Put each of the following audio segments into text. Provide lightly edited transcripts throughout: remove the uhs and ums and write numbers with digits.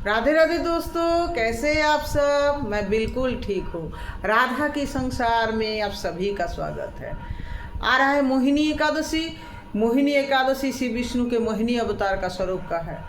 राधे राधे दोस्तों, कैसे हैं आप सब। मैं बिल्कुल ठीक हूँ। राधा के संसार में आप सभी का स्वागत है। आ रहा है मोहिनी एकादशी। मोहिनी एकादशी श्री विष्णु के मोहिनी अवतार का स्वरूप का है।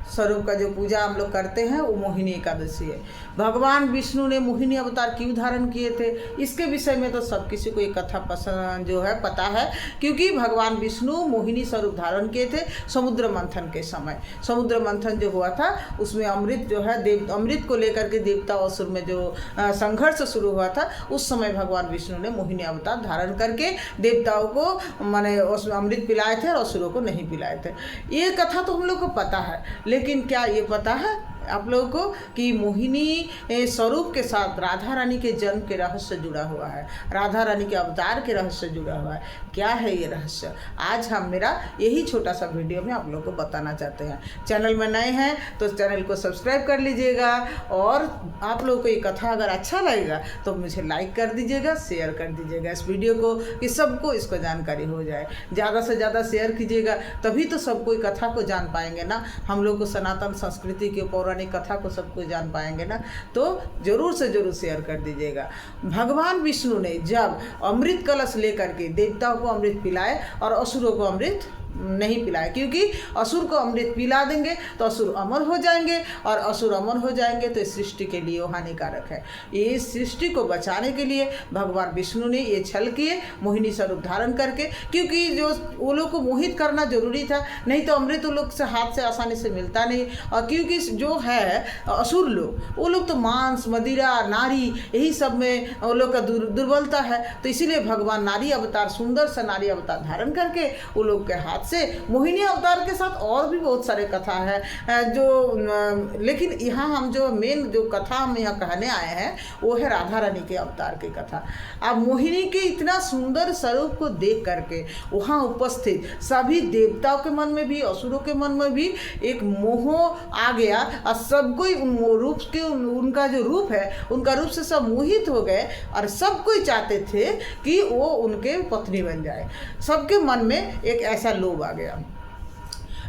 स्वरूप का जो पूजा हम लोग करते हैं वो मोहिनी एकादशी है। भगवान विष्णु ने मोहिनी अवतार क्यों धारण किए थे, इसके विषय में तो सब किसी को एक कथा पसंद जो है पता है, क्योंकि भगवान विष्णु मोहिनी स्वरूप धारण किए थे समुद्र मंथन के समय। समुद्र मंथन जो हुआ था उसमें अमृत जो है अमृत को लेकर के देवता और असुर में जो संघर्ष शुरू हुआ था, उस समय भगवान विष्णु ने मोहिनी अवतार धारण करके देवताओं को माने अमृत पिलाए थे और असुरों को नहीं पिलाए थे। ये कथा तो हम लोग को पता है, लेकिन क्या ये पता है आप लोगों को कि मोहिनी स्वरूप के साथ राधा रानी के जन्म के रहस्य जुड़ा हुआ है, राधा रानी के अवतार के रहस्य जुड़ा हुआ है। क्या है ये रहस्य, आज हम मेरा यही छोटा सा वीडियो में आप लोगों को बताना चाहते हैं। चैनल में नए हैं तो चैनल को सब्सक्राइब कर लीजिएगा, और आप लोगों को ये कथा अगर अच्छा लगेगा तो मुझे लाइक कर दीजिएगा, शेयर कर दीजिएगा इस वीडियो को, कि सबको इसको जानकारी हो जाए। ज़्यादा से ज़्यादा शेयर कीजिएगा, तभी तो सब कोई कथा को जान पाएंगे ना। हम लोग को सनातन संस्कृति के पौराणिक कथा को सबको जान पाएंगे ना, तो जरूर से जरूर शेयर कर दीजिएगा। भगवान विष्णु ने जब अमृत कलश लेकर के देवताओं को अमृत पिलाए और असुरों को अमृत नहीं पिलाए, क्योंकि असुर को अमृत पिला देंगे तो असुर अमर हो जाएंगे, और असुर अमर हो जाएंगे तो इस सृष्टि के लिए वो हानिकारक है। ये सृष्टि को बचाने के लिए भगवान विष्णु ने ये छल किए मोहिनी स्वरूप धारण करके, क्योंकि जो वो लोग को मोहित करना जरूरी था, नहीं तो अमृत वो लोग से हाथ से आसानी से मिलता नहीं। और क्योंकि जो है असुर लोग, वो लोग तो मांस मदिरा नारी यही सब में वो लोग का दुर्बलता है, तो इसीलिए भगवान नारी अवतार, सुंदर सा नारी अवतार धारण करके वो लोग के हाथ से मोहिनी अवतार के साथ और भी बहुत सारे कथा है जो, लेकिन यहाँ हम जो मेन जो कथा हम यहाँ कहने आए हैं वो है राधा रानी के अवतार की कथा। अब मोहिनी के इतना सुंदर स्वरूप को देख करके वहाँ उपस्थित सभी देवताओं के मन में भी असुरों के मन में भी एक मोह आ गया, और सब कोई उन रूप के उनका जो रूप है उनका रूप से सब मोहित हो गए, और सब कोई चाहते थे कि वो उनके पत्नी बन जाए। सबके मन में एक ऐसा लोभ आ गया।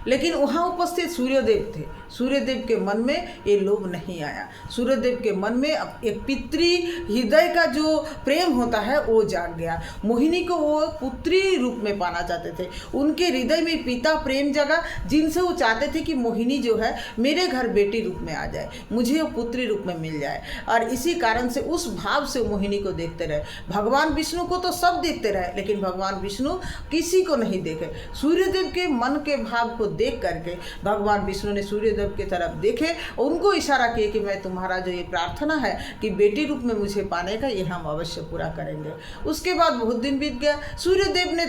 लेकिन वहाँ उपस्थित सूर्यदेव थे, सूर्यदेव के मन में ये लोभ नहीं आया। सूर्यदेव के मन में एक पितृ हृदय का जो प्रेम होता है वो जाग गया। मोहिनी को वो पुत्री रूप में पाना चाहते थे, उनके हृदय में पिता प्रेम जगा, जिनसे वो चाहते थे कि मोहिनी जो है मेरे घर बेटी रूप में आ जाए, मुझे वो पुत्री रूप में मिल जाए। और इसी कारण से उस भाव से मोहिनी को देखते रहे। भगवान विष्णु को तो सब देखते रहे, लेकिन भगवान विष्णु किसी को नहीं देखे। सूर्यदेव के मन के भाव को देख करके भगवान विष्णु ने सूर्यदेव की तरफ देखे, उनको इशारा किए कि मैं तुम्हारा जो ये प्रार्थना है कि बेटी रूप में मुझे पाने का, ये हम अवश्य पूरा करेंगे। उसके बाद बहुत दिन बीत गया। सूर्यदेव ने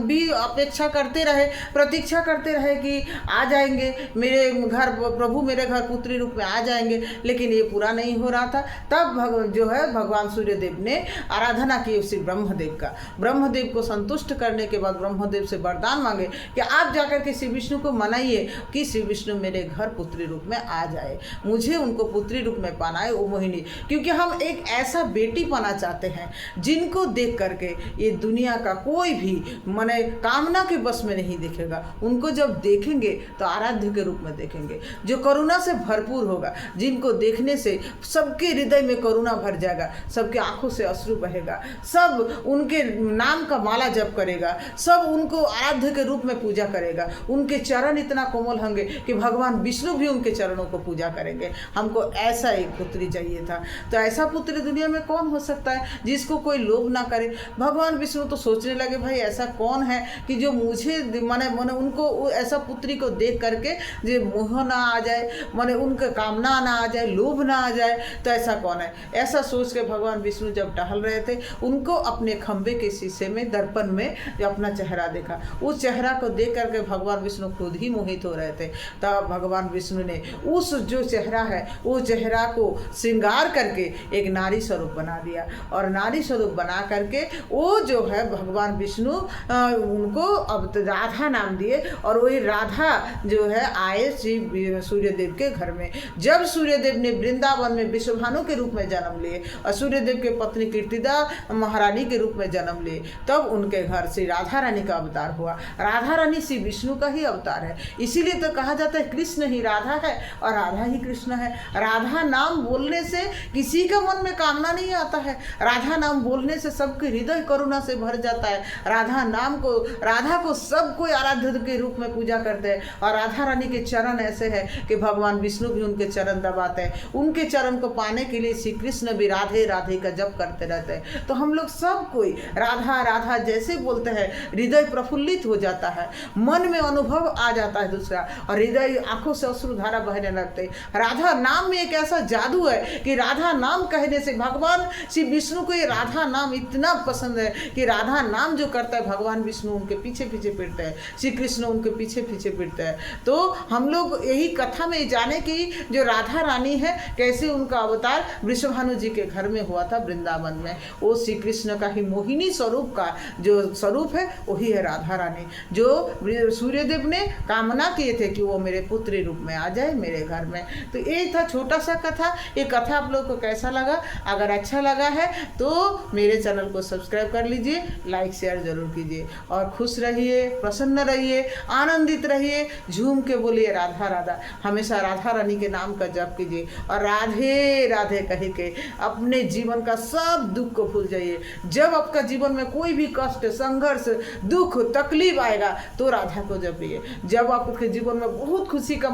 भी अपेक्षा करते रहे, प्रतीक्षा करते रहे कि आ जाएंगे मेरे घर प्रभु, मेरे घर पुत्री रूप में आ जाएंगे, लेकिन ये पूरा नहीं हो रहा था। तब जो है भगवान सूर्यदेव ने आराधना की श्री ब्रह्मदेव का। ब्रह्मदेव को संतुष्ट करने के बाद ब्रह्मदेव से वरदान मांगे कि आप जाकर के श्री विष्णु को मनाइए कि श्री विष्णु मेरे घर पुत्री रूप में आ जाए, मुझे उनको पुत्री रूप में पाना है वो मोहिनी, क्योंकि हम एक ऐसा बेटी पाना चाहते हैं जिनको देख करके ये दुनिया का कोई भी माने कामना के बस में नहीं देखेगा। उनको जब देखेंगे तो आराध्य के रूप में देखेंगे, जो करुणा से भरपूर होगा, जिनको देखने से सबके हृदय में करुणा भर जाएगा, सबके आंखों से अश्रु बहेगा, सब उनके नाम का माला जप करेगा, सब उनको आराध्य के रूप में पूजा करेगा। उनके चरण इतना कोमल होंगे कि भगवान विष्णु भी उनके चरणों को पूजा करेंगे। हमको ऐसा एक पुत्री चाहिए था। तो ऐसा पुत्री दुनिया में कौन हो सकता है जिसको कोई लोभ ना करे। भगवान विष्णु तो सोचने लगे भाई ऐसा कौन है कि जो मुझे माने उनको ऐसा पुत्री को देख करके जो मोह ना आ जाए, माने उनका कामना ना आ जाए, लोभ ना आ जाए, तो ऐसा कौन है। ऐसा सोच के भगवान विष्णु जब टहल रहे थे, उनको अपने खंबे के शीशे में दर्पण में जो अपना चेहरा देखा, उस चेहरा को देख करके भगवान विष्णु खुद ही मोहित हो रहे थे। तब भगवान विष्णु ने उस जो चेहरा है वो चेहरा को श्रृंगार करके एक नारी स्वरूप बना दिया, और नारी स्वरूप बना करके वो जो है भगवान विष्णु उनको अब राधा नाम दिए, और वही राधा जो है आए श्री सूर्यदेव के घर में। जब सूर्यदेव ने वृंदावन में विश्वभानु के रूप में जन्म लिए और सूर्यदेव के पत्नी कीर्तिदा महारानी के रूप में जन्म लिए, तब उनके घर श्री राधा रानी का अवतार हुआ। राधा रानी श्री विष्णु का ही अवतार है, इसीलिए तो कहा जाता है कृष्ण ही राधा है और राधा ही कृष्ण है। राधा नाम बोलने से किसी के मन में कामना नहीं आता है। राधा नाम बोलने से सबके हृदय करुणा से भर जाता है। राधा को सब कोई आराध्य के रूप में पूजा करते हैं। और राधा रानी के चरण ऐसे है कि भगवान विष्णु भी उनके चरण दबाते हैं। उनके चरण को पाने के लिए श्री कृष्ण भी राधे राधे का जप करते रहते हैं। तो हम लोग सब कोई राधा राधा जैसे बोलते हैं, हृदय प्रफुल्लित हो जाता है, मन में अनुभव आ जाता है दूसरा, और हृदय आंखों से अश्रुधारा बहने लगते। राधा नाम में एक ऐसा जादू है कि राधा नाम कहने से भगवान श्री विष्णु को ये राधा नाम इतना पसंद है कि राधा नाम जो करता है भगवान विष्णु उनके पीछे पीछे फिरते हैं, श्री कृष्ण उनके पीछे पीछे फिरते हैं। तो हम लोग यही कथा में जाने की जो राधा रानी है कैसे उनका अवतार वृषभानु जी के घर में हुआ था वृंदावन में। वो श्री कृष्ण का ही मोहिनी स्वरूप का जो स्वरूप है वही है राधा रानी, जो सूर्यदेव ने कामना किए थे कि वो मेरे पुत्री रूप में आ जाए मेरे घर में। तो ये था छोटा सा कथा। ये कथा आप लोग को कैसा लगा? अगर अच्छा लगा है तो मेरे चैनल को सब्सक्राइब कर लीजिए, लाइक शेयर जरूर कीजिए, और खुश रहिए, प्रसन्न रहिए, आनंदित रहिए, झूम के बोलिए राधा राधा। हमेशा राधा रानी के नाम का जप कीजिए और राधे राधे कह के अपने जीवन का सब दुख को भूल जाइए। जब आपका जीवन में कोई भी कष्ट, संघर्ष, दुख, तकलीफ आएगा तो राधा को जपिए। जब आपके जीवन में बहुत खुशी का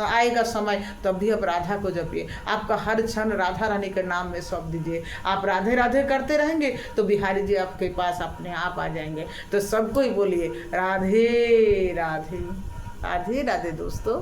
आएगा समय तब भी आप राधा को जपिए। आपका हर क्षण राधा रानी के नाम में सौंप दीजिए। आप राधे राधे करते रहेंगे तो बिहारी जी आपके पास अपने आप आ जाएंगे। तो सबको ही बोलिए राधे राधे। राधे राधे दोस्तों।